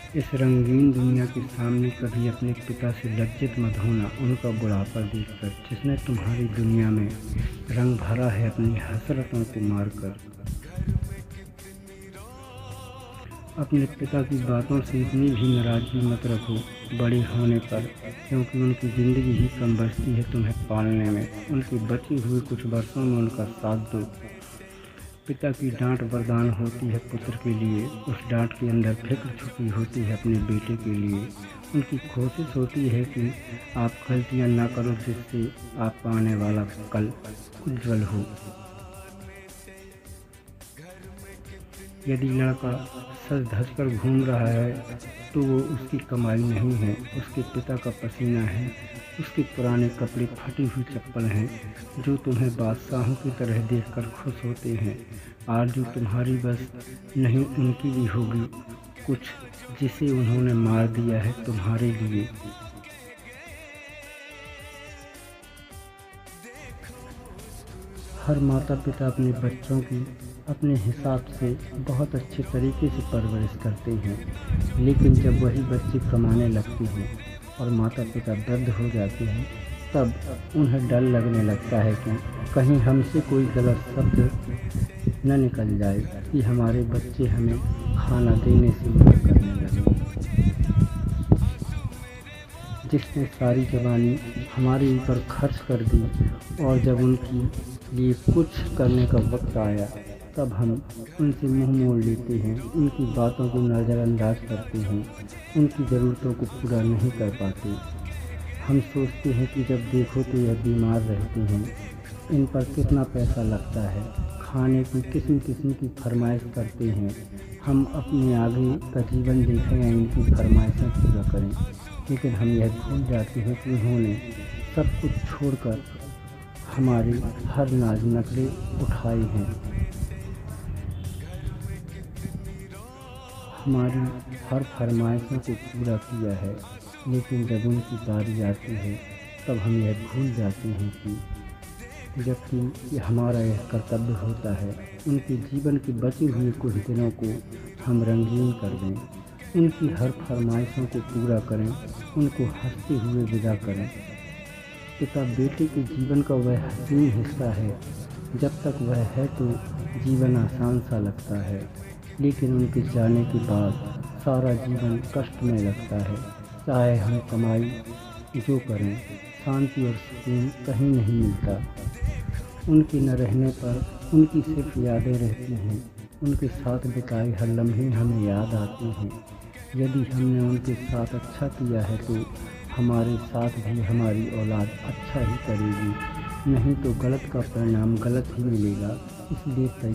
इस रंगीन दुनिया के सामने कभी अपने पिता से लज्जित मत होना उनका बुढ़ापा देखकर, जिसने तुम्हारी दुनिया में रंग भरा है अपनी हसरतों को मारकर। अपने पिता की बातों से इतनी भी नाराज़गी मत रखो बड़े होने पर, क्योंकि उनकी ज़िंदगी ही कम बचती है तुम्हें पालने में। उनके बचे हुए कुछ वर्षों में उनका साथ दो। पिता की डांट वरदान होती है पुत्र के लिए, उस डांट के अंदर फिक्र छुपी होती है अपने बेटे के लिए। उनकी कोशिश होती है कि आप गलतियाँ ना करो, जिससे आपका आने वाला कल उज्जवल हो। यदि लड़का सज धज कर घूम रहा है तो वो उसकी कमाई नहीं है, उसके पिता का पसीना है, उसके पुराने कपड़े, फटी हुई चप्पल हैं, जो तुम्हें बादशाहों की तरह देखकर खुश होते हैं। आरज़ू तुम्हारी बस नहीं, उनकी भी होगी कुछ, जिसे उन्होंने मार दिया है तुम्हारे लिए। हर माता पिता अपने बच्चों की अपने हिसाब से बहुत अच्छे तरीके से परवरिश करते हैं, लेकिन जब वही बच्चे कमाने लगते हैं और माता पिता वृद्ध हो जाते हैं, तब उन्हें डर लगने लगता है कि कहीं हमसे कोई गलत शब्द न निकल जाए कि हमारे बच्चे हमें खाना देने से मना करने लगे। जिसने सारी जवानी हमारे ऊपर खर्च कर दी और जब उनके लिए कुछ करने का वक्त आया तब हम उनसे मुंह मोड़ लेते हैं, उनकी बातों को नज़रअंदाज करते हैं, उनकी ज़रूरतों को पूरा नहीं कर पाते। हम सोचते हैं कि जब देखो तो यह बीमार रहते हैं, इन पर कितना पैसा लगता है, खाने की किस्म किस्म की फरमाइश करते हैं। हम अपने आगे का जीवन देखें या इनकी फरमाइशें पूरा करें, लेकिन हम यह भूल जाते हैं कि उन्होंने सब कुछ छोड़कर हमारी हर नाज नखरे उठाए हैं, हमारी हर फरमाइशों को पूरा किया है। लेकिन जब उनकी बारी आती है तब हम यह भूल जाते हैं कि जबकि हमारा यह कर्तव्य होता है, उनके जीवन के बचे हुए कुछ दिनों को हम रंगीन कर दें, उनकी हर फरमाइशों को पूरा करें, उनको हंसते हुए विदा करें। पिता बेटे के जीवन का वह हसीन हिस्सा है, जब तक वह है तो जीवन आसान सा लगता है, लेकिन उनके जाने के बाद सारा जीवन कष्ट में लगता है। चाहे हम कमाई जो करें, शांति और सुकून कहीं नहीं मिलता। उनके न रहने पर उनकी सिर्फ यादें रहती हैं, उनके साथ बिताए हर लम्हे हमें याद आते हैं। यदि हमने उनके साथ अच्छा किया है तो हमारे साथ भी हमारी औलाद अच्छा ही करेगी, नहीं तो गलत का परिणाम गलत ही मिलेगा। इसलिए